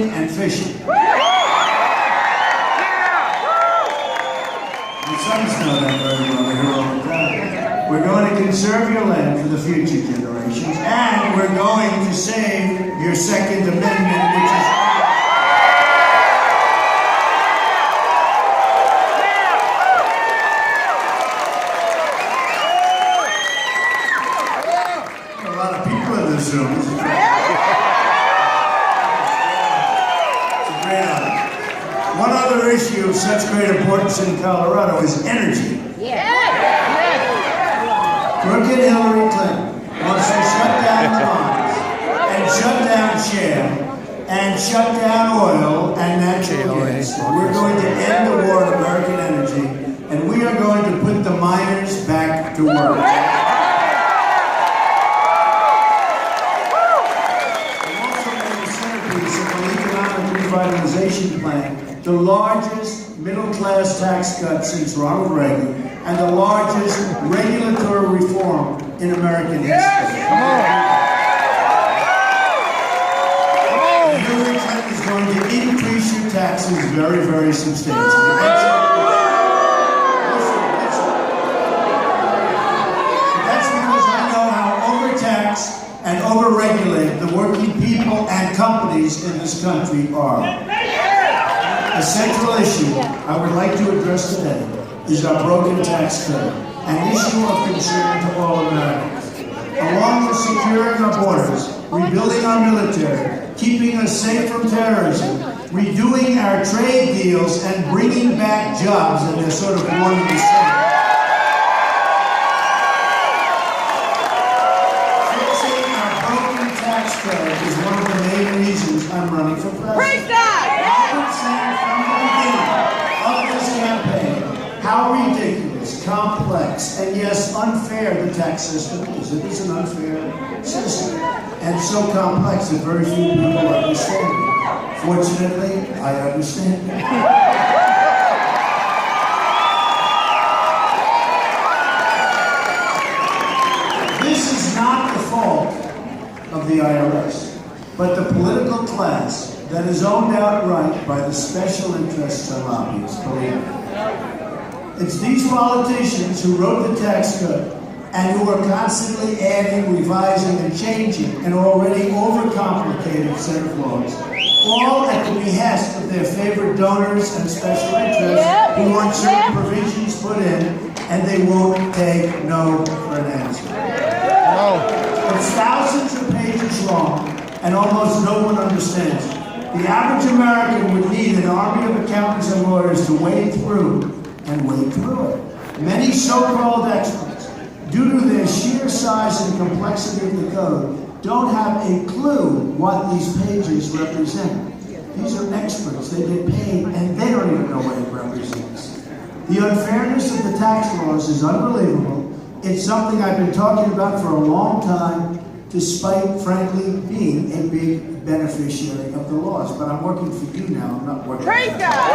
hunting and fishing. The sons know that very well. They hear all the time. We're going to conserve your land for the future generations, and we're going to save your Second Amendment, which is a lot of people in this room. It's a great honor. One other issue of such great importance in Colorado is energy. Crooked Hillary Clinton wants to shut down the mines and shut down shale and shut down oil and natural gas. We're going to end the war on American energy, and we are going to put the miners back to work. Revitalization plan, the largest middle-class tax cut since Ronald Reagan, and the largest regulatory reform in American history. Come on. Hillary Clinton is going to increase your taxes very, very substantially. That's because I know how overtax and overregulate the working people and companies in this country are. A central issue I would like to address today is our broken tax code, an issue of concern to all Americans. Along with securing our borders, rebuilding our military, keeping us safe from terrorism, redoing our trade deals, and bringing back jobs, and they're sort of one and the same. Is one of the main reasons I'm running for president. Praise God! I've been saying from the beginning of this campaign how ridiculous, complex, and yes, unfair the tax system is. It is an unfair system, and so complex that very few people understand it. Fortunately, I understand it. This is not the fault of the IRS, but the political class that is owned outright by the special interests and lobbyists, believe me. It's these politicians who wrote the tax code and who are constantly adding, revising, and changing an already overcomplicated set of laws, all at the behest of their favorite donors and special interests who want certain provisions put in, and they won't take no for an answer. It's thousands of pages long, and almost no one understands it. The average American would need an army of accountants and lawyers to wade through and wade through it. Many so-called experts, due to their sheer size and complexity of the code, don't have a clue what these pages represent. These are experts, they get paid, and they don't even know what it represents. The unfairness of the tax laws is unbelievable. It's something I've been talking about for a long time, despite, frankly, being a big beneficiary of the laws. But I'm working for you now, I'm not working for you. Praise God!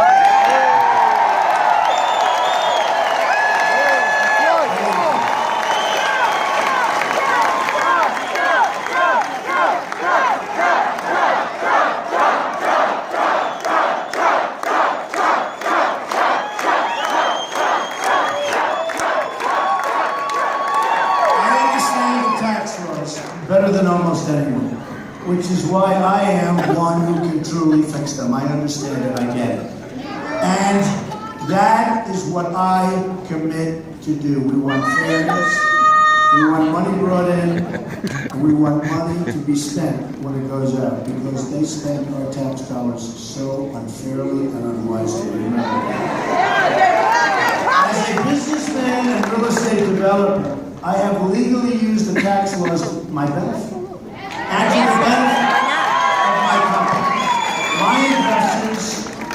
Better than almost anyone, which is why I am one who can truly fix them. I understand it, I get it. And that is what I commit to do. We want fairness, we want money brought in, and we want money to be spent when it goes out, because they spend our tax dollars so unfairly and unwisely in America. As a businessman and real estate developer, I have legally used the tax laws to my benefit, and to the benefit of my company, my investors,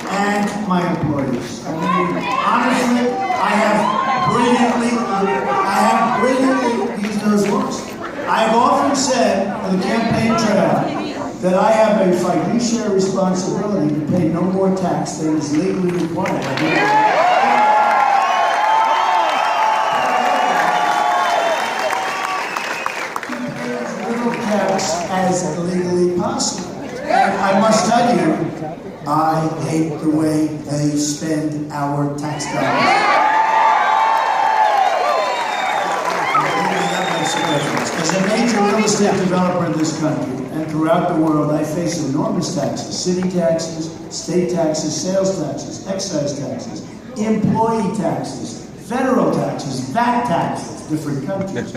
and my employees. I mean, honestly, I have brilliantly used those laws. I have often said on the campaign trail that I have a fiduciary responsibility to pay no more tax than is legally required. As legally possible. And I must tell you, I hate the way they spend our tax dollars. As a major real estate developer in this country and throughout the world, I face enormous taxes: city taxes, state taxes, sales taxes, excise taxes, employee taxes, federal taxes, VAT taxes, different countries.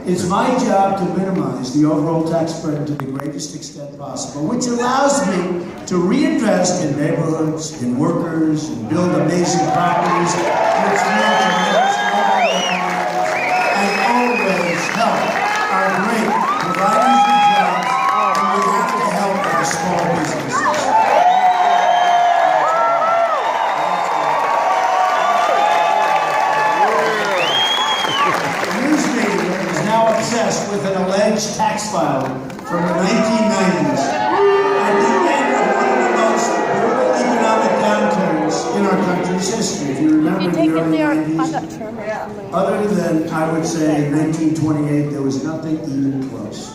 It's my job to minimize the overall tax burden to the greatest extent possible, which allows me to reinvest in neighborhoods, in workers, and build amazing properties, which lead to tremendous and always help our great providers of jobs, and we have to help our small businesses. News media is now obsessed with an alleged tax filing from the 1990s at the end of one of the most brutal economic downturns in our country's history. If you remember the early 90s, other than, I would say, 1928, there was nothing even close.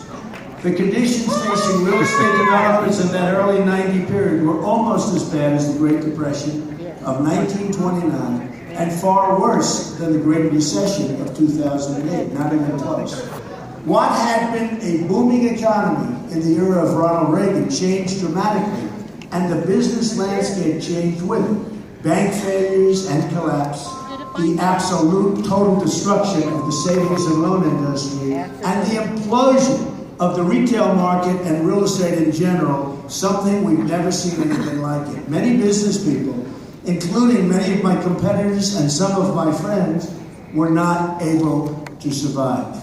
The conditions facing real estate developers in that early 90 period were almost as bad as the Great Depression of 1929 and far worse than the Great Recession of 2008, not even close. What had been a booming economy in the era of Ronald Reagan changed dramatically, and the business landscape changed with it. Bank failures and collapse, the absolute total destruction of the savings and loan industry, and the implosion of the retail market and real estate in general, something we've never seen anything like it. Many business people, including many of my competitors and some of my friends, were not able to survive.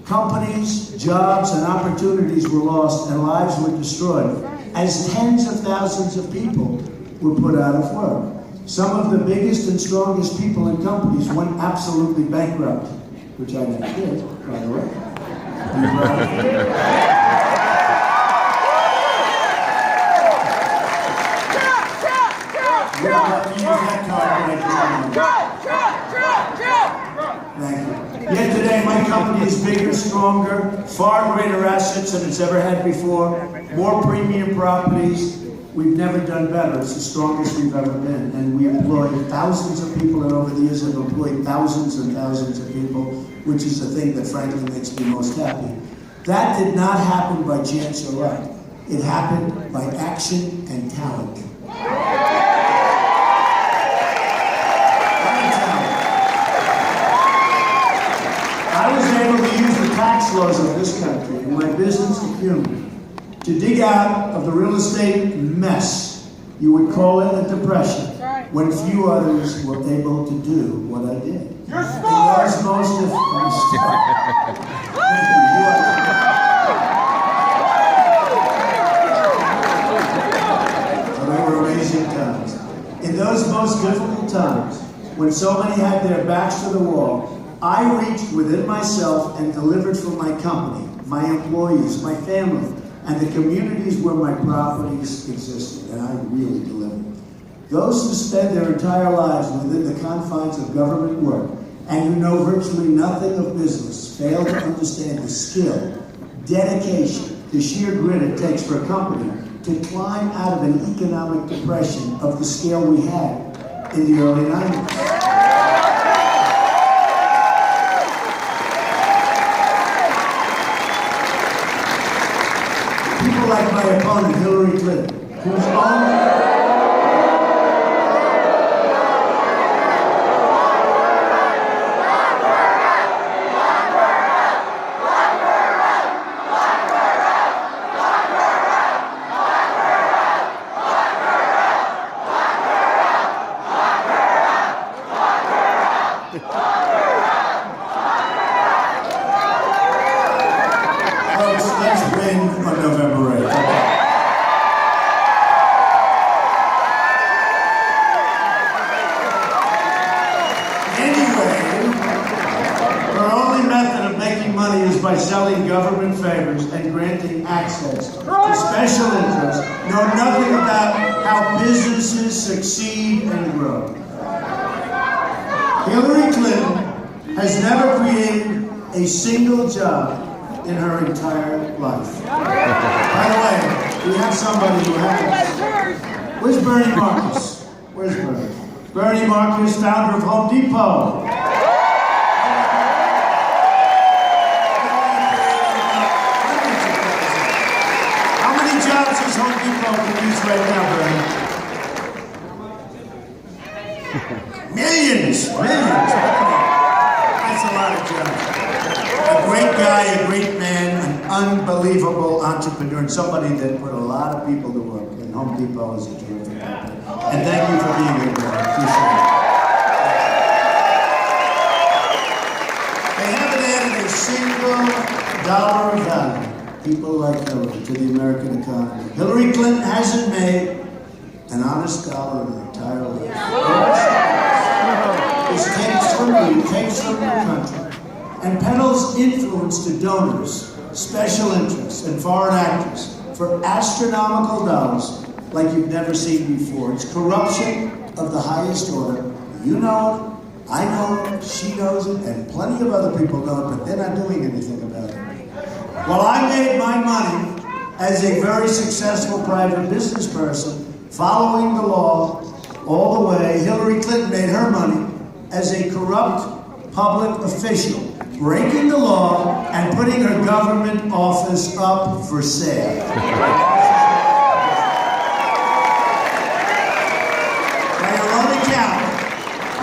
Companies, jobs, and opportunities were lost and lives were destroyed as tens of thousands of people were put out of work. Some of the biggest and strongest people in companies went absolutely bankrupt, which I never did, by the way. Thank you. Yet today, my company is bigger, stronger, far greater assets than it's ever had before, more premium properties. We've never done better. It's the strongest we've ever been. And we employ thousands of people, and over the years have employed thousands and thousands of people, which is the thing that frankly makes me most happy. That did not happen by chance or luck. It happened by action and talent. I was able to use the tax laws of this country and my business acumen to dig out of the real estate mess. You would call it a depression, when few others were able to do what I did. You're smart! They were amazing times. In those most difficult times, when so many had their backs to the wall, I reached within myself and delivered for my company, my employees, my family, and the communities where my properties existed, and I really delivered. Those who spend their entire lives within the confines of government work and who know virtually nothing of business fail to understand the skill, dedication, the sheer grit it takes for a company to climb out of an economic depression of the scale we had in the early 90s. People like my opponent, Hillary Clinton, whose own let's win on November 8th. Anyway, our only method of making money is by selling government favors and granting access to special interests, know nothing about how businesses succeed and grow. Hillary Clinton has never created a single job in her entire life. By the way, We have somebody who has. Where's Bernie Marcus? Where's Bernie? Bernie Marcus, founder of Home Depot. How many jobs does Home Depot produce right now, Bernie? Millions! Millions! That's a lot of jobs. A great guy, a great man, an unbelievable entrepreneur, and somebody that put a lot of people to work. And Home Depot is a terrific company. And thank you for being here, Bill. Appreciate it. They haven't added a single dollar of value, people like Hillary, to the American economy. Hillary Clinton hasn't made an honest dollar in her entire life. This takes from you, takes from your country, and peddles influence to donors, special interests, and foreign actors for astronomical dollars like you've never seen before. It's corruption of the highest order. You know it, I know it, she knows it, and plenty of other people know it, but they're not doing anything about it. Well, I made my money as a very successful private business person, following the law all the way. Hillary Clinton made her money as a corrupt public official, breaking the law and putting her government office up for sale. By your own account,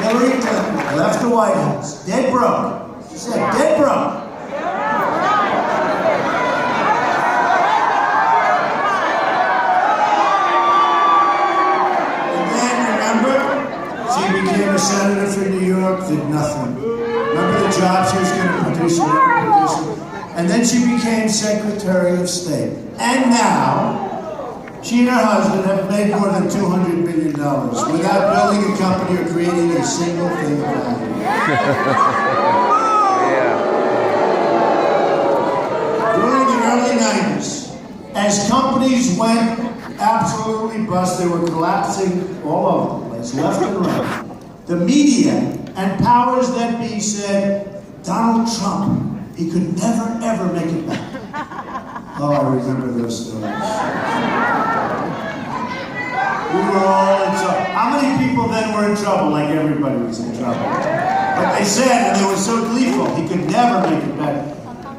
Hillary Clinton left the White House dead broke. She said, dead broke. And then, remember, she became a senator for New York, did nothing. Remember the jobs she was going to produce? And then she became Secretary of State. And now, she and her husband have made more than $200 million without building a company or creating a single thing of value. During the early 90s, as companies went absolutely bust, they were collapsing all over the place, left and right. The media and powers that be said, Donald Trump, he could never, ever make it back. Oh, I remember those stories. We were all in trouble. How many people then were in trouble, like everybody was in trouble? But they said, and they were so gleeful, he could never make it back.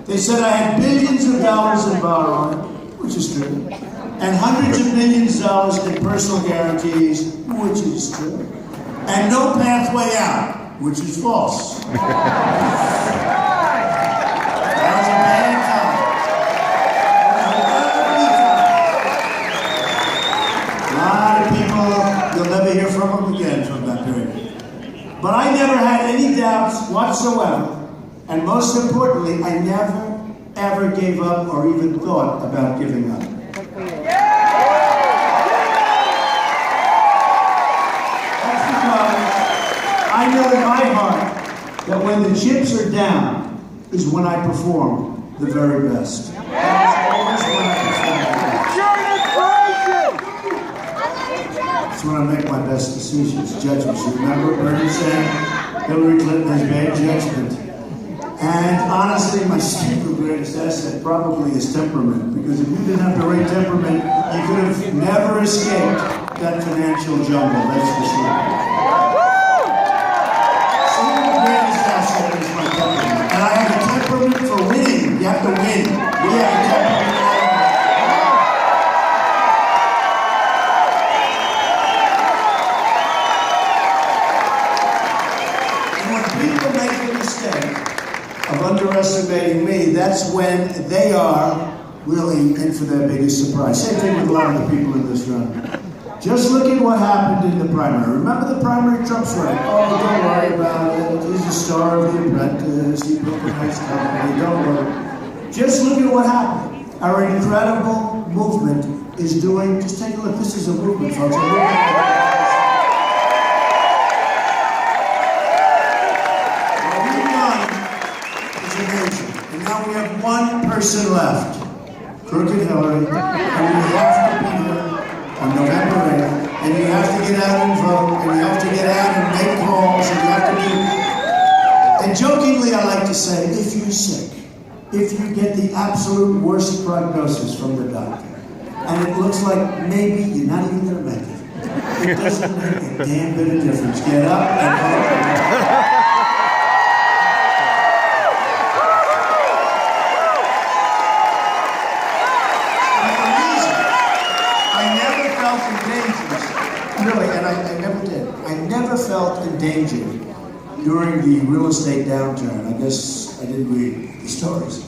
They said I had billions of dollars in borrowing, which is true, and hundreds of millions of dollars in personal guarantees, which is true, and no pathway out, which is false. That was a bad time. A lot of people, you'll never hear from them again from that period. But I never had any doubts whatsoever, and most importantly, I never, ever gave up or even thought about giving up. I know in my heart that when the chips are down is when I perform the very best. That's when I make my best decisions, judgments. You remember Bernie saying Hillary Clinton has bad judgment. And honestly, my single greatest asset probably is temperament, because if you didn't have the right temperament, you could have never escaped that financial jungle, that's for sure. And I have a temperament for winning. You have to win. We have a temperament. And when people make the mistake of underestimating me, that's when they are really in for their biggest surprise. Same thing with a lot of the people in this room. Just look at what happened in the primary. Remember the primary? Trump's right. Oh, don't worry about it. He's the star of The Apprentice. He built a nice company. Don't worry. Just look at what happened. Our incredible movement is doing, just take a look. This is a movement, folks. A movement. What we've done is amazing. And now we have one person left. Crooked Hillary. And we have to be here on November 8th, and you have to get out and vote, and you have to get out and make calls, and you have to be... And jokingly, I like to say, if you're sick, if you get the absolute worst prognosis from the doctor, and it looks like maybe you're not even going to make it. It doesn't make a damn bit of difference. Get up and vote. Really, and I never did. I never felt in danger during the real estate downturn. I guess I didn't read the stories.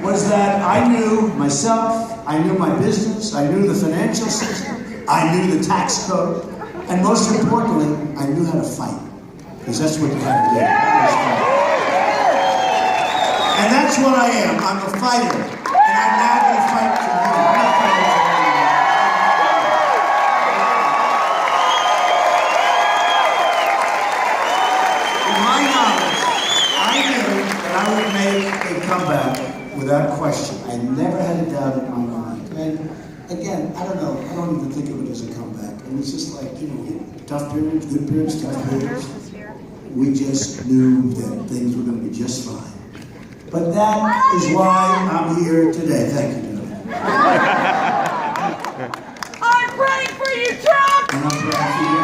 Was that I knew myself, I knew my business, I knew the financial system, I knew the tax code, and most importantly, I knew how to fight. Because that's what you have to do. And that's what I am. I'm a fighter. And I'm now going to fight for you. I'm not fighting for you. I would make a comeback without question. I never had a doubt in my mind. And again, I don't know, I don't even think of it as a comeback. And it's just like, you know, tough periods, good periods, tough periods. We just knew that things were going to be just fine. But that is why I'm here today. Thank you, Joe. I'm praying for you, Trump! And I'm praying for you.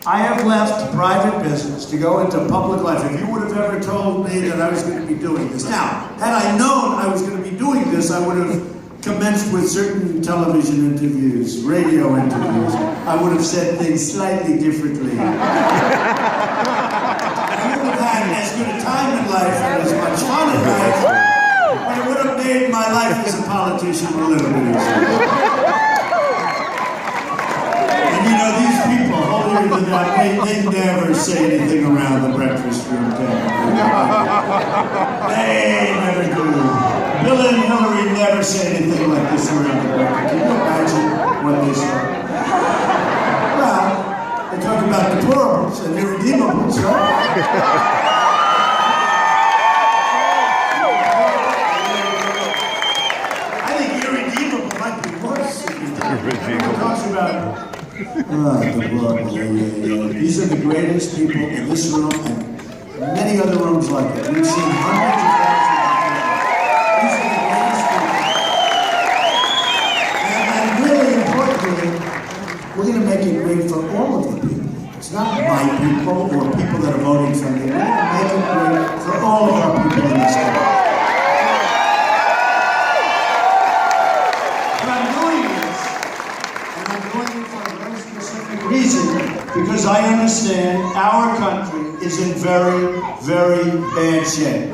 I have left private business to go into public life. If you would have ever told me that I was going to be doing this. Now, had I known I was going to be doing this, I would have commenced with certain television interviews, radio interviews. I would have said things slightly differently. I would have had as good a time in life and as much fun in life, but it would have made my life as a politician a little bit easier. You know, these people, holier than that, they never say anything around the breakfast room table. They never do. Bill and Hillary never say anything like this around the breakfast. Can you imagine what they say? Well, they talk about deplorables and irredeemables, right? I think irredeemable might be worse. Irredeemable. Talks about these are the greatest people in this room and many other rooms like it. We've seen hundreds of thousands of people. These are the greatest people. And really importantly, we're going to make it great for all of the people. It's not my people or people that are voting for me. We're going to make it great for all of our people in this country. Because I understand our country is in very, very bad shape.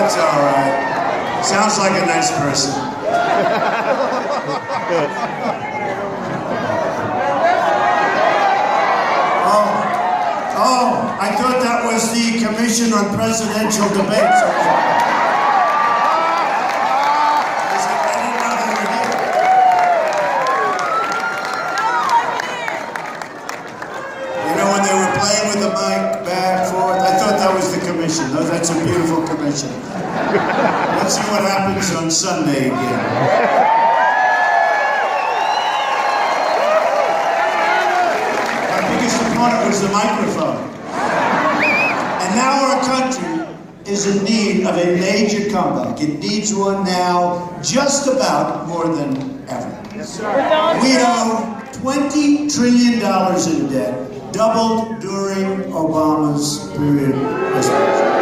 That's all right. Sounds like a nice person. Oh, I thought that was the Commission on Presidential Debates. I didn't know they were here. You know, when they were playing with the mic back, forth, I thought that was the commission. Oh, that's a beautiful commission. Let's see what happens on Sunday again. My biggest opponent was the microphone. And now our country is in need of a major comeback. It needs one now just about more than ever. Yes, sir. We owe $20 trillion in debt, doubled during Obama's period as president.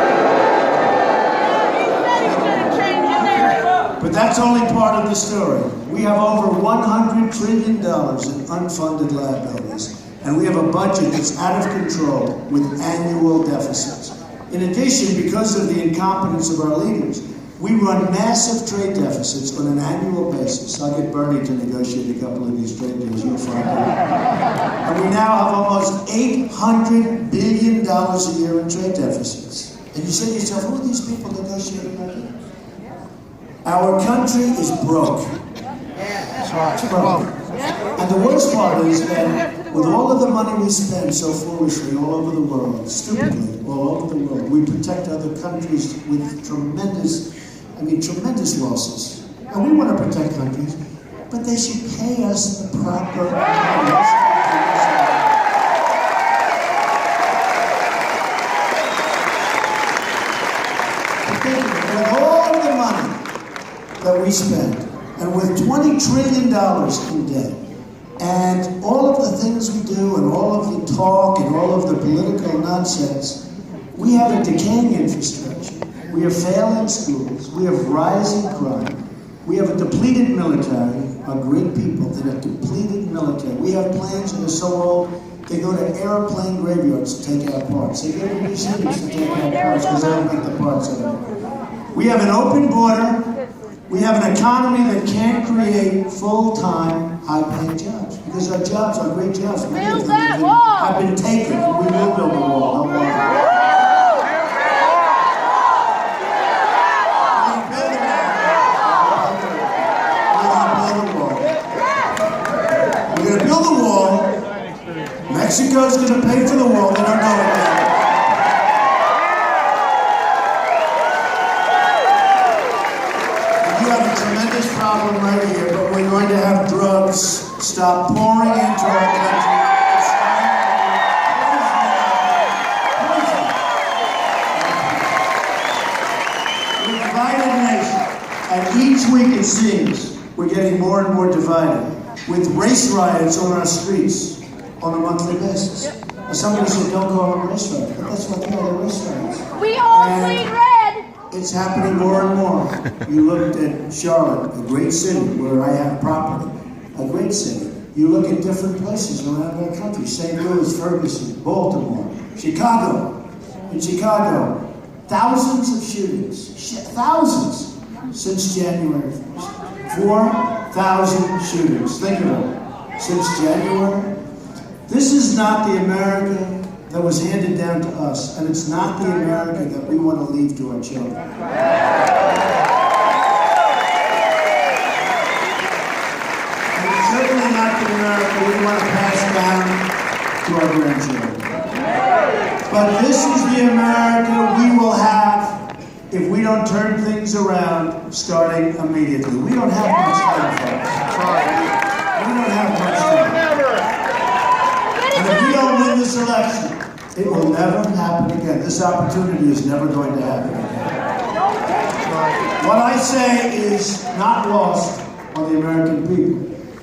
But that's only part of the story. We have over $100 trillion in unfunded liabilities, and we have a budget that's out of control with annual deficits. In addition, because of the incompetence of our leaders, We run massive trade deficits on an annual basis. I'll get Bernie to negotiate a couple of these trade deals, you'll find out. And we now have almost $800 billion a year in trade deficits. And you say to yourself, who are these people negotiating like that? Our country is broke. It's broke. And the worst part is that with all of the money we spend so foolishly all over the world, stupidly all over the world, we protect other countries with tremendous losses. And we want to protect countries, but they should pay us the proper price. With all the money that we spend, and with $20 trillion in debt, and all of the things we do, and all of the talk, and all of the political nonsense, we have a decaying infrastructure. We have failing schools. We have rising crime. We have a depleted military, our great people in a depleted military. We have planes that are so old, they go to airplane graveyards to take out parts. They go to museums to take out parts because they don't make the parts anymore. We have an open border. We have an economy that can't create full-time, high-paying jobs. Because our jobs are great jobs. Build that wall! Have been taken. We will build the wall. Don't worry. Mexico's going to pay for the wall. They don't know it yet. You have a tremendous problem right here, but we're going to have drugs stop pouring into our country. We're a divided nation, and each week it seems we're getting more and more divided, with race riots on our streets on a monthly basis. And somebody said, don't call them race riots, but that's what they are, they're race riots. We all bleed red! It's happening more and more. You looked at Charlotte, a great city where I have property, a great city. You look at different places around our country, St. Louis, Ferguson, Baltimore, Chicago. In Chicago, thousands of shootings, thousands, since January 1st. 4,000 shootings, think of it, since January. This is not the America that was handed down to us, and it's not the America that we want to leave to our children. And it's certainly not the America we want to pass down to our grandchildren. But this is the America we will have if we don't turn things around starting immediately. We don't have much time, folks. We don't have much time. And if we don't win this election, it will never happen again. This opportunity is never going to happen again. What I say is not lost on the American people,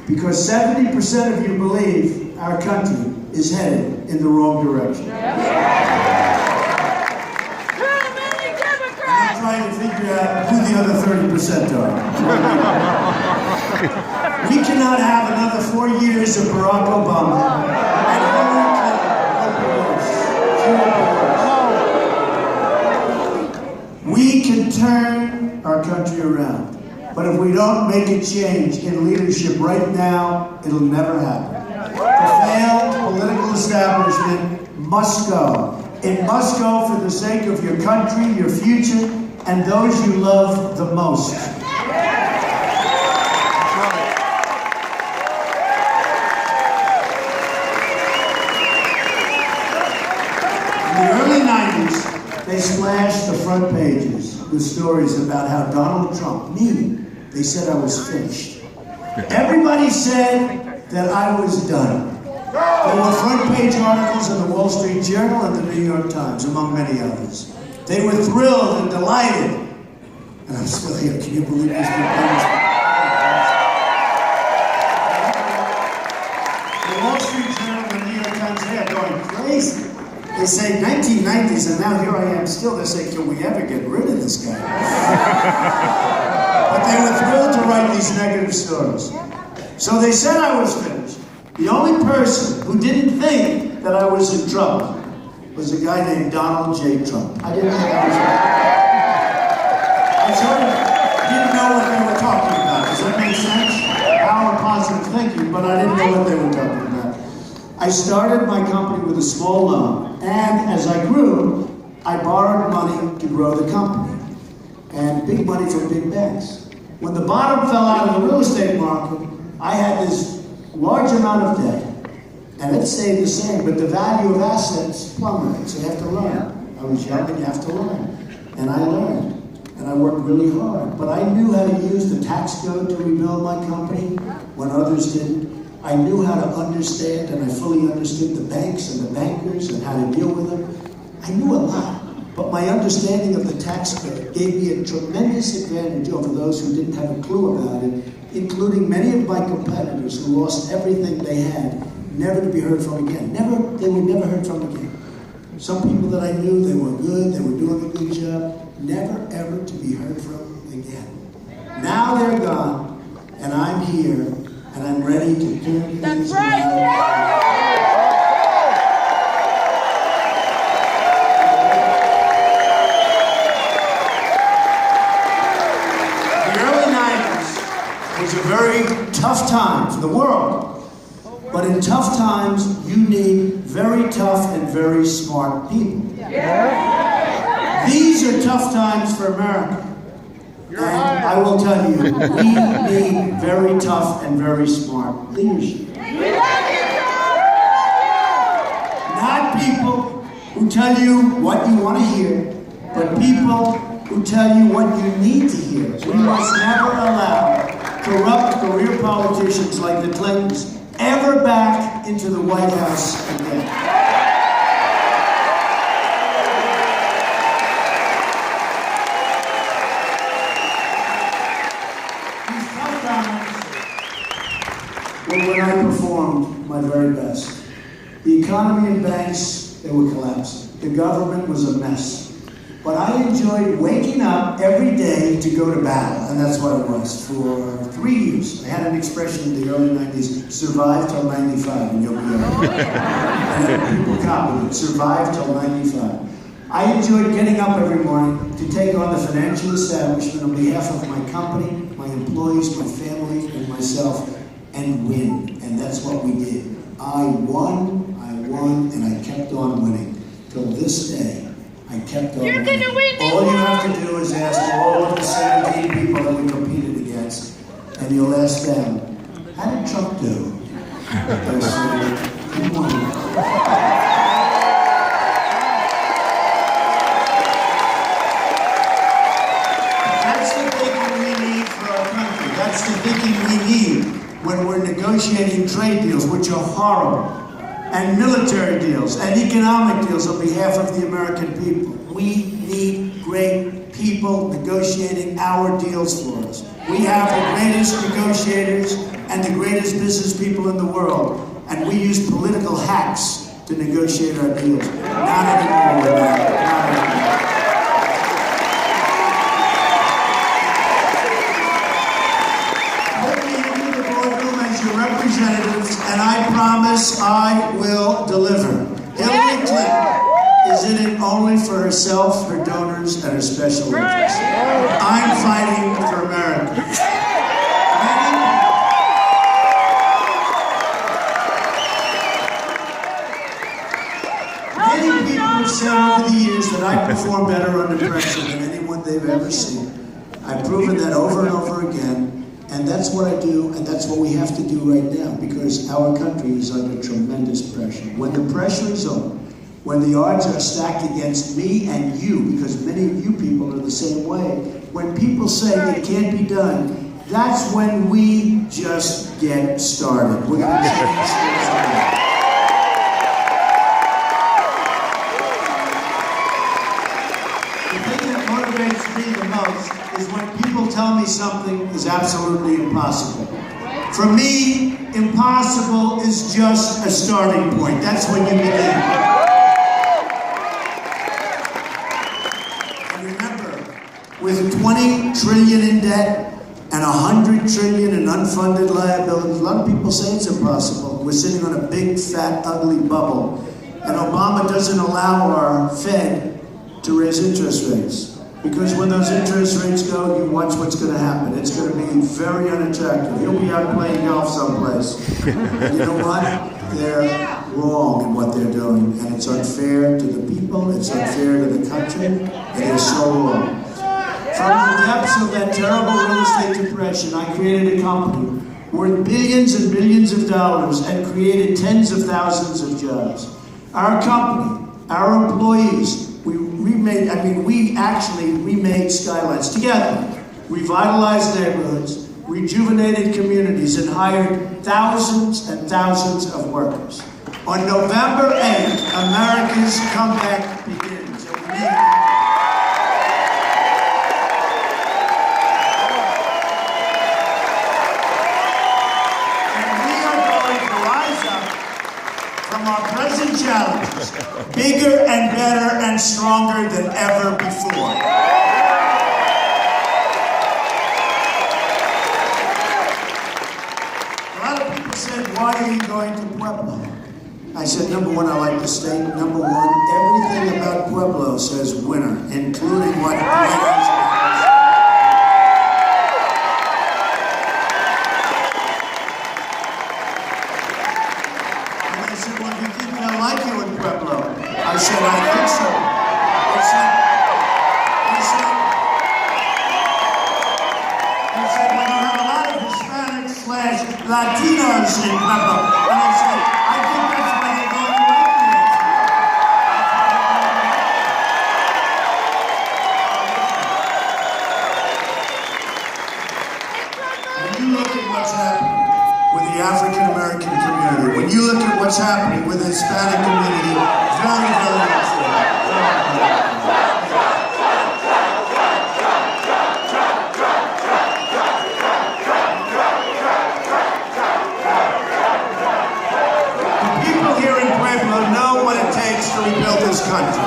because 70% of you believe our country is headed in the wrong direction. I'm trying to figure out who the other 30% are. We cannot have another 4 years of Barack Obama. We can turn our country around, but if we don't make a change in leadership right now, it'll never happen. The failed political establishment must go. It must go for the sake of your country, your future, and those you love the most. They splashed the front pages with stories about how Donald Trump, they said I was finished. Everybody said that I was done. There were front page articles in the Wall Street Journal and the New York Times, among many others. They were thrilled and delighted. And I'm still here. Can you believe these people? The Wall Street Journal and the New York Times, they are going crazy. They say 1990s, and now here I am still. They say, can we ever get rid of this guy? But they were thrilled to write these negative stories. So they said I was finished. The only person who didn't think that I was in trouble was a guy named Donald J. Trump. I didn't think I was in trouble. I sort of didn't know what they were talking about. Does that make sense? Power of positive thinking, but I didn't know what they were talking about. I started my company with a small loan, and as I grew, I borrowed money to grow the company, and big money from big banks. When the bottom fell out of the real estate market, I had this large amount of debt, and it stayed the same, but the value of assets plummeted, so you have to learn. I was young and you have to learn. And I learned, and I worked really hard. But I knew how to use the tax code to rebuild my company when others didn't. I knew how to understand, and I fully understood the banks and the bankers and how to deal with them. I knew a lot, but my understanding of the tax code gave me a tremendous advantage over those who didn't have a clue about it, including many of my competitors who lost everything they had, never to be heard from again. They were never heard from again. Some people that I knew, they were good, they were doing a good job, never ever to be heard from again. Now they're gone, and I'm here, and I'm ready to turn things around. Was a very tough time for the world. But in tough times, you need very tough and very smart people. Yeah. These are tough times for America. And I will tell you, we need very tough and very smart leadership. Not people who tell you what you want to hear, but people who tell you what you need to hear. We must never allow corrupt career politicians like the Clintons ever back into the White House again. These tough times were when I performed my very best. The economy and banks, they were collapsing. The government was a mess. But I enjoyed waking up every day to go to battle, and that's what it was for 3 years. I had an expression in the early 90s, survive till 95, and you'll be all right. And people copied it, survive till 95. I enjoyed getting up every morning to take on the financial establishment on behalf of my company, my employees, my family, and myself, and win. And that's what we did. I won, and I kept on winning. Till this day. I kept on. You're going to win this All you one. have to do is ask all of the 17 people that we competed against, and you'll ask them, how did Trump do? They'll say, he won. That's the thinking we need for our country. That's the thinking we need when we're negotiating trade deals, which are horrible, and military deals, and economic deals on behalf of the American people. We need great people negotiating our deals for us. We have the greatest negotiators and the greatest business people in the world, and we use political hacks to negotiate our deals. Not anymore with that. Not anymore. Put me into the boardroom as your representatives, and I promise I will deliver. Hillary Clinton is in it only for herself, her donors, and her special interests. I'm fighting for America. Many people have said over the years that I perform better under pressure than anyone they've ever seen. I've proven that over and over again. And that's what I do, and that's what we have to do right now, because our country is under tremendous pressure. When the pressure is on, when the odds are stacked against me and you, because many of you people are the same way, when people say it can't be done, that's when we just get started. We're going to change things around. The thing that motivates me the most is when people tell me something is absolutely impossible. For me, impossible is just a starting point. That's when you begin. And remember, with 20 trillion in debt and 100 trillion in unfunded liabilities, a lot of people say it's impossible. We're sitting on a big, fat, ugly bubble. And Obama doesn't allow our Fed to raise interest rates. Because when those interest rates go, you watch what's going to happen. It's going to be very unattractive. You'll be out playing golf someplace. And you know what? They're wrong in what they're doing. And it's unfair to the people. It's unfair to the country. It is so wrong. From the depths of that terrible real estate depression, I created a company worth billions and billions of dollars and created tens of thousands of jobs. Our company, our employees, we actually remade skylines together, revitalized neighborhoods, rejuvenated communities, and hired thousands and thousands of workers. On November 8th, America's comeback begins. And we are going to rise up from our present challenges, bigger and better and stronger than ever before. A lot of people said, why are you going to Pueblo? I said, number one, I like the state. Number one, everything about Pueblo says winner, including what happens. And they said, well, do you think they'll like you in Pueblo? I said, I think so. He said, well, you have a lot of Hispanics/Latinos in Pueblo. And I said, I think that's why they're going to like me. When you look at what's happening with the African American community, when you look at what's happening with the Hispanic community, very, very unfair. To rebuild this country.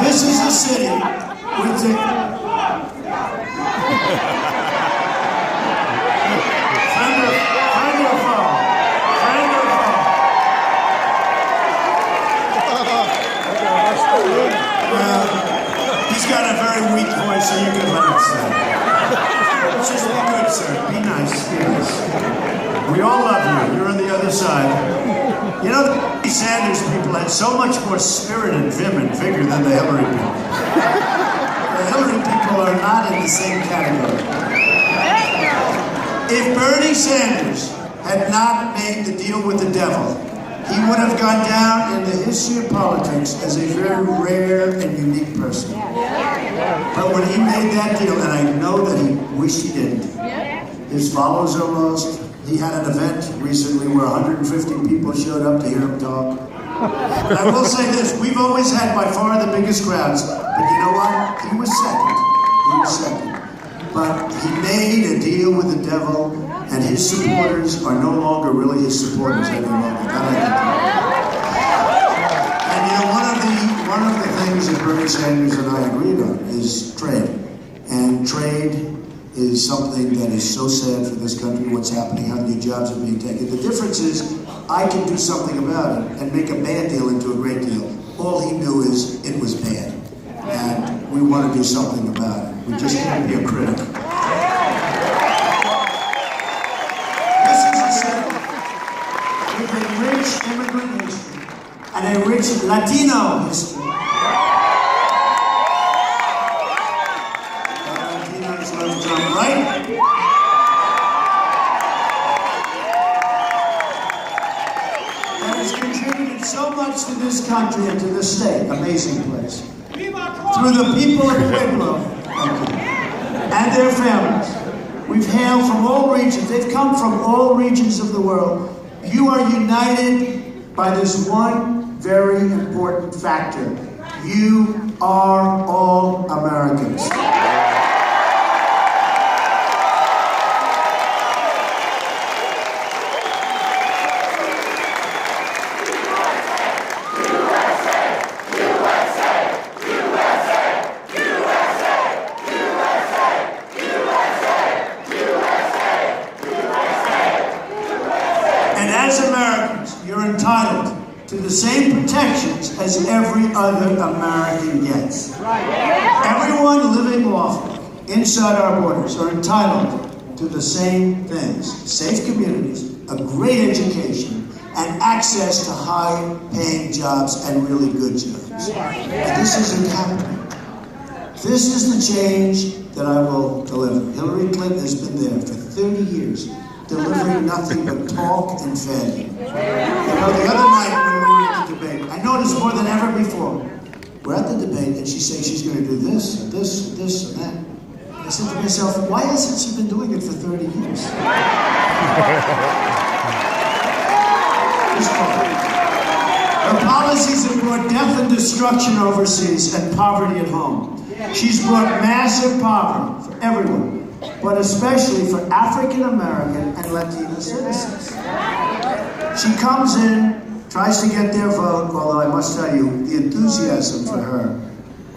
This is a city with the... Friend or foe? Friend or foe? He's got a very weak voice, so you can let it say. Just be good, sir. Be nice. Be nice. We all love you. You're on the other side. You know, the Sanders people had so much more spirit and vim and vigor than the Hillary people. The Hillary people are not in the same category. If Bernie Sanders had not made the deal with the devil, he would have gone down in the history of politics as a very rare and unique person. But when he made that deal, and I know that he wished he didn't, his followers are lost. He had an event recently where 150 people showed up to hear him talk. I will say this, we've always had by far the biggest crowds, but you know what? He was second. He was second. But he made a deal with the devil, and his supporters are no longer really his supporters any longer. And you know, one of the things that Bernie Sanders and I agreed on is trade. And trade is something that is so sad for this country, what's happening, how many jobs are being taken. The difference is, I can do something about it and make a bad deal into a great deal. All he knew is it was bad. And we want to do something about it. We just can't be a critic. This is a city with a rich immigrant history and a rich Latino history. Right? That has contributed so much to this country and to this state. Amazing place. Through the people of Pueblo and their families. We've hailed from all regions. They've come from all regions of the world. You are united by this one very important factor. You are all Americans. As Americans, you're entitled to to the same protections as every other American gets. Everyone living lawfully inside our borders are entitled to the same things: safe communities, a great education, and access to high-paying jobs and really good jobs. And this isn't happening. This is the change that I will deliver. Hillary Clinton has been there for 30 years, delivering nothing but talk and failure. You know, the other night when we were at the debate, I noticed more than ever before, we're at the debate and she's saying she's going to do this, and this, and this, and that. I said to myself, why hasn't she been doing it for 30 years? Her policies have brought death and destruction overseas and poverty at home. She's brought massive poverty for everyone, but especially for African American and Latino citizens. She comes in, tries to get their vote, although I must tell you, the enthusiasm for her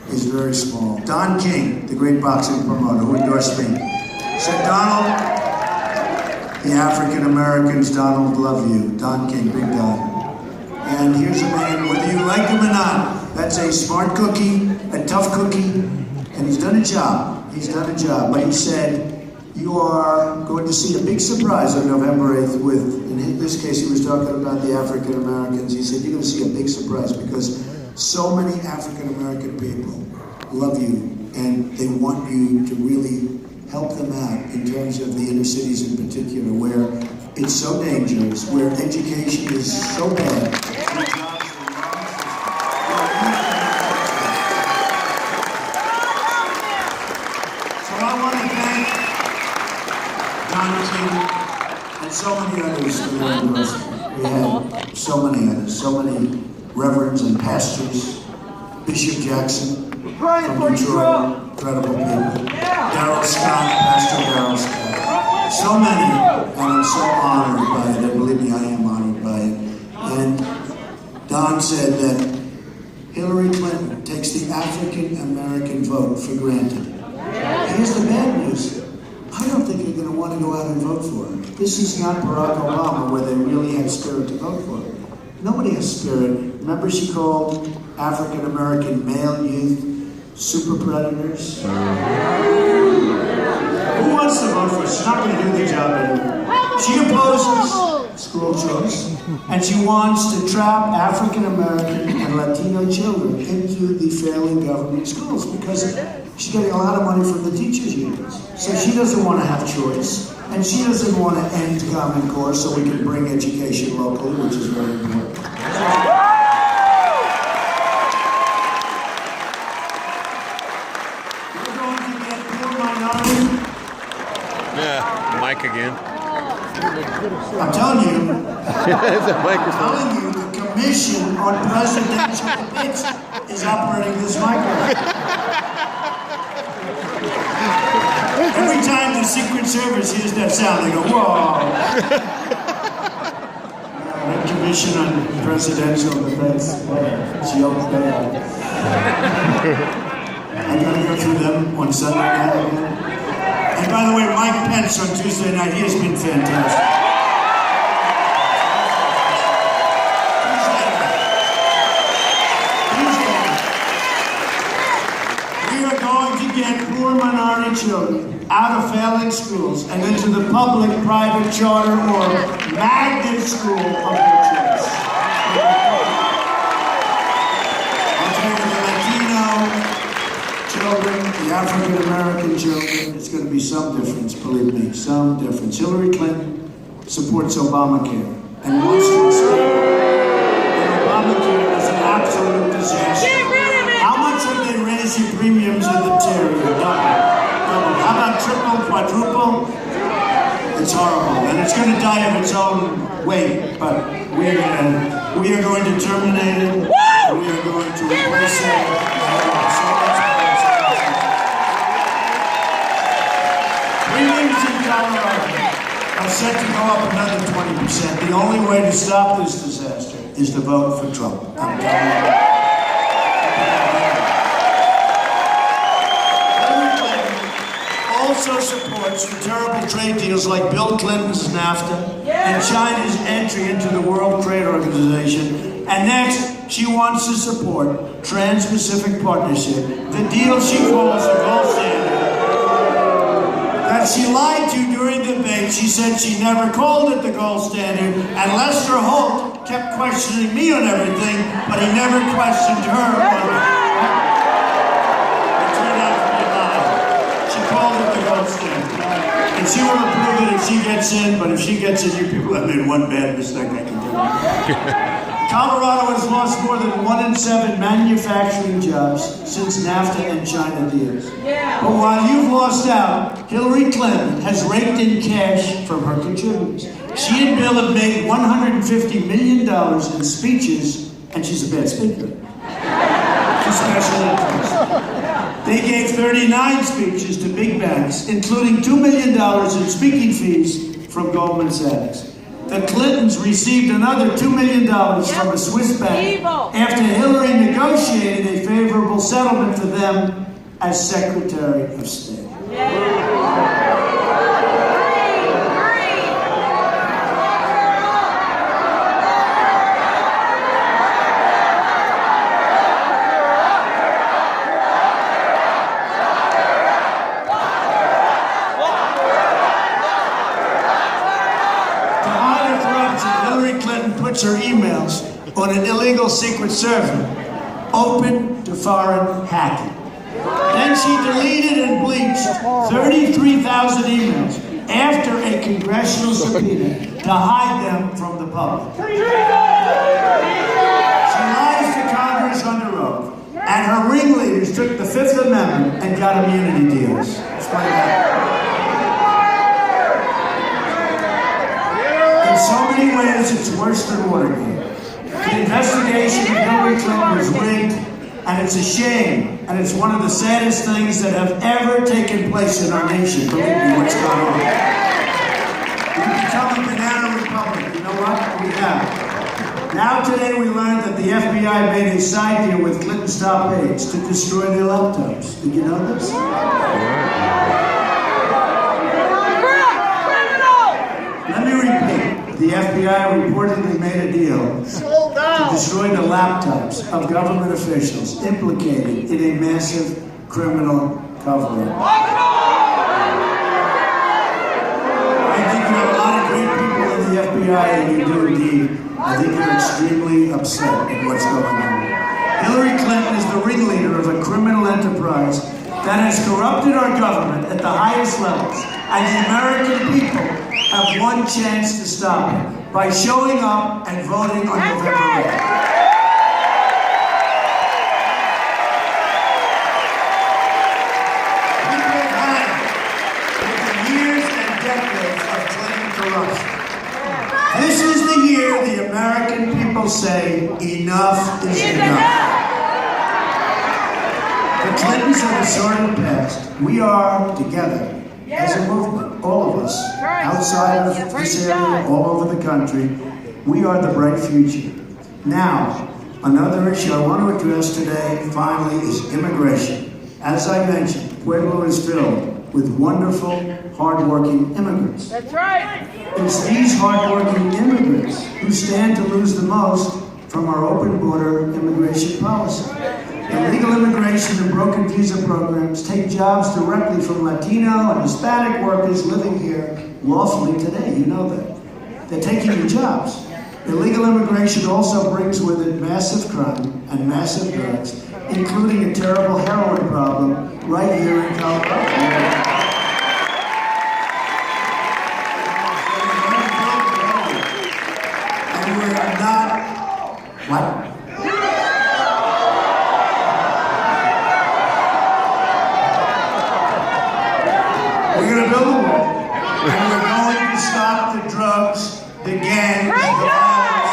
is very small. Don King, the great boxing promoter who endorsed me, said, Donald, the African Americans, Donald, love you. Don King, big Don. And here's a man, whether you like him or not, that's a smart cookie, a tough cookie, and he's done a job. He's done a job. But he said, you are going to see a big surprise on November 8th with, in this case, he was talking about the African Americans. He said, you're going to see a big surprise because so many African American people love you and they want you to really help them out in terms of the inner cities in particular, where it's so dangerous, where education is so bad. So I want to thank Don King and so many others for their endorsement. We had so many others, so many reverends and pastors, Bishop Jackson from Detroit, incredible people, Darrell Scott, Pastor Darrell Scott, so many, and I'm so honored by it, and believe me, I am honored by it. And Don said that Hillary Clinton takes the African American vote for granted. Here's the bad news. I don't think you're going to want to go out and vote for her. This is not Barack Obama, where they really have spirit to vote for her. Nobody has spirit. Remember she called African American male youth super predators? Who wants to vote for her? She's not going to do the job anymore. She opposes school choice, and she wants to trap African American and Latino children into the failing government schools because she's getting a lot of money from the teachers' unions. So she doesn't want to have choice, and she doesn't want to end Common Core so we can bring education locally, which is very important. We're going to get poor minority. Yeah, Mike again. I'm telling you, the Commission on Presidential Debates is operating this microphone. Every time the Secret Service hears that sound, they go, whoa. That Commission on Presidential Debates, joke there. I gotta go through them on Sunday night again. And by the way, Mike Pence on Tuesday night, he has been fantastic. We are going to get poor minority children out of failing schools and into the public, private, charter, or magnet school of their choice. I'll tell you, the Latino children, the African American children, it's going to be some difference, believe me, some difference. Hillary Clinton supports Obamacare and wants to explain that Obamacare is an absolute disaster. How much have they raised the premiums in the tier? How about triple, quadruple? It's horrible, and it's going to die of its own weight. But we are going to terminate it. We are going to replace it. Premiums in Colorado are set to go up another 20%. The only way to stop this disaster is to vote for Trump. I'm telling you. Also supports the terrible trade deals like Bill Clinton's NAFTA and China's entry into the World Trade Organization And next, she wants to support Trans-Pacific Partnership, the deal she calls the gold standard. That she lied to during the debate. She said she never called it the gold standard, and Lester Holt kept questioning me on everything, but he never questioned her on it. It turned out to be a lie. She called it the gold standard. And she will approve it if she gets in, but if she gets in, you people have made one bad mistake I can do. Colorado has lost more than 1 in 7 manufacturing jobs since NAFTA and China deals. But while you've lost out, Hillary Clinton has raked in cash from her contributors. She and Bill have made $150 million in speeches, and she's a bad speaker. She's special interest. They gave 39 speeches to big banks, including $2 million in speaking fees from Goldman Sachs. The Clintons received another $2 million from a Swiss bank after Hillary negotiated a favorable settlement for them as Secretary of State. Puts her emails on an illegal secret server, open to foreign hacking. Then she deleted and bleached 33,000 emails after a congressional subpoena to hide them from the public. She lies to Congress under oath, and her ringleaders took the Fifth Amendment and got immunity deals. Explain that. In so many ways, it's worse than Watergate. The investigation of Hillary Clinton was rigged, and it's a shame, and it's one of the saddest things that have ever taken place in our nation. Believe me, what's going on. We've become a banana republic. You know what? We have. Now today we learned that the FBI made a side deal with Clinton's top aides to destroy their laptops. Did you know this? Let me repeat. The FBI reportedly made a deal to destroy the laptops of government officials implicated in a massive criminal cover-up. I think you have a lot of great people in the FBI, and you do indeed. I think you're extremely upset at what's going on. Hillary Clinton is the ringleader of a criminal enterprise that has corrupted our government at the highest levels, and the American people have one chance to stop it by showing up and voting on November 8th. People have had it with the years and decades of Clinton corruption. This is the year the American people say enough is enough. The Clintons have a sordid past. We are together. As a movement, all of us, outside of this area, all over the country, we are the bright future. Now, another issue I want to address today, finally, is immigration. As I mentioned, Pueblo is filled with wonderful, hardworking immigrants. That's right. It's these hardworking immigrants who stand to lose the most from our open border immigration policy. Illegal immigration and broken visa programs take jobs directly from Latino and Hispanic workers living here lawfully today. You know that. They're taking your jobs. Illegal immigration also brings with it massive crime and massive drugs, including a terrible heroin problem right here in Colorado. And we're not... What? We're going to build a wall, and we're going to stop the drugs, the gangs, the violence.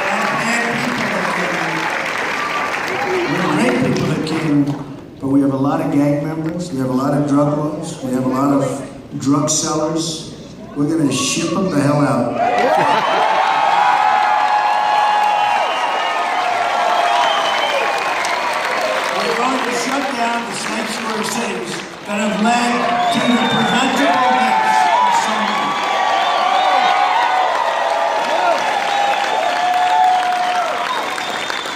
And bad people that came in. We're great people that came in, but we have a lot of gang members, we have a lot of drug lords, we have a lot of drug sellers. We're going to ship them the hell out. Shut down the sanctuary cities that have led to the preventable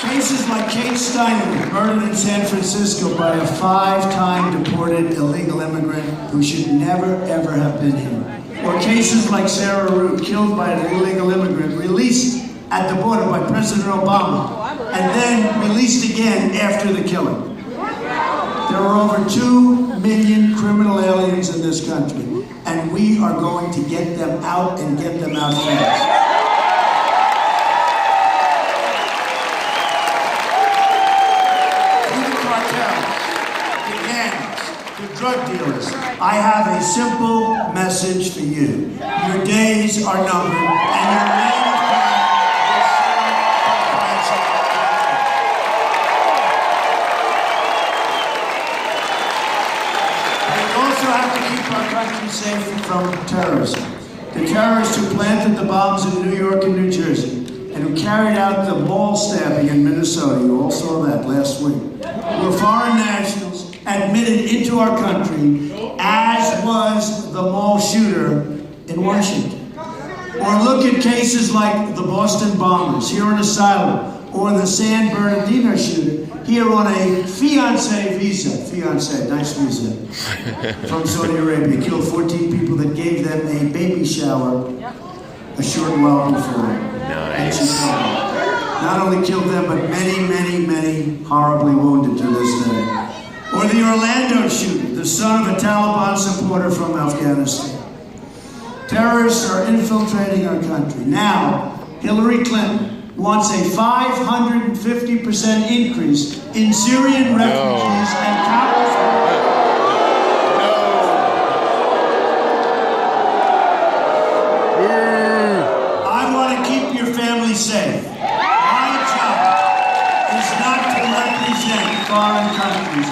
Cases like Kate Steinle, murdered in San Francisco by a 5-time deported illegal immigrant who should never, ever have been here. Or cases like Sarah Root, killed by an illegal immigrant, released at the border by President Obama, and then released again after the killing. There are over 2 million criminal aliens in this country, and we are going to get them out and get them out fast. The drug dealers, I have a simple message for you. Your days are numbered, and your reign of power will we also have to keep our country safe from terrorism. The terrorists who planted the bombs in New York and New Jersey, and who carried out the mall stabbing in Minnesota, you all saw that last week, were foreign nationals admitted into our country, as was the mall shooter in Washington. Or look at cases like the Boston bombers here on asylum, or the San Bernardino shooter here on a fiancé visa, nice visa, from Saudi Arabia, killed 14 people that gave them a baby shower a short while before. Nice. Not only killed them, but many, many, many horribly wounded to this day. Or the Orlando shooter, the son of a Taliban supporter from Afghanistan. Terrorists are infiltrating our country. Now, Hillary Clinton wants a 550% increase in Syrian refugees and countless. I want to keep your family safe. My job is not to represent foreign countries.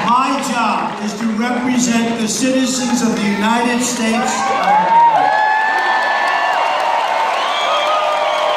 My job is to represent the citizens of the United States of America.